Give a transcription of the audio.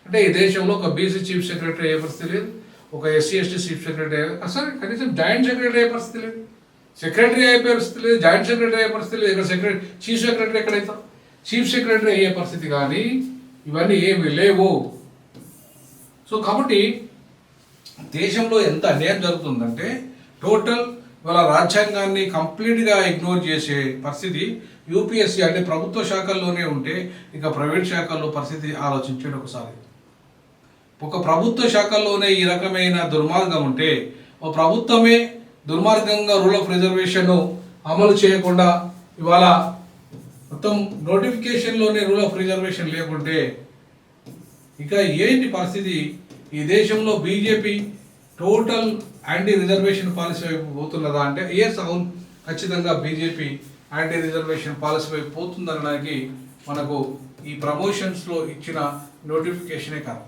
అంటే ఈ దేశంలో ఒక బీసీ చీఫ్ సెక్రటరీ అయ్యే పరిస్థితి లేదు, ఒక ఎస్సీ ఎస్టీ చీఫ్ సెక్రటరీ అసలు కనీసం జాయింట్ సెక్రటరీ అయ్యే పరిస్థితి లేదు, సెక్రటరీ అయ్యే పరిస్థితి లేదు, జాయింట్ సెక్రటరీ అయ్యే పరిస్థితి లేదు. ఇక్కడ చీఫ్ సెక్రటరీ ఎక్కడైతే చీఫ్ సెక్రటరీ అయ్యే పరిస్థితి కానీ ఇవన్నీ ఏమి లేవు. సో కాబట్టి దేశంలో ఎంత అన్యాయం జరుగుతుందంటే టోటల్ ఇవాళ రాజ్యాంగాన్ని కంప్లీట్గా ఇగ్నోర్ చేసే పరిస్థితి యూపీఎస్సీ అంటే ప్రభుత్వ శాఖల్లోనే ఉంటే ఇక ప్రైవేట్ శాఖల్లో పరిస్థితి ఆలోచించండి ఒకసారి. ఒక ప్రభుత్వ శాఖల్లోనే ఈ రకమైన దుర్మార్గం ఉంటే ఒక ప్రభుత్వమే దుర్మార్గంగా రూల్ ఆఫ్ రిజర్వేషన్ అమలు చేయకుండా ఇవాళ మొత్తం నోటిఫికేషన్లోనే రూల్ ఆఫ్ రిజర్వేషన్ లేకుంటే ఇక ఏంటి పరిస్థితి? ఈ దేశంలో BJP total anti reservation policy వైపు పోతున్నదా అంటే ఎస్, అవును, ఖచ్చితంగా బీజేపీ యాంటీ రిజర్వేషన్ పాలసీ వైపు పోతుందనడానికి మనకు ఈ ప్రమోషన్స్లో ఇచ్చిన నోటిఫికేషనే కాదు.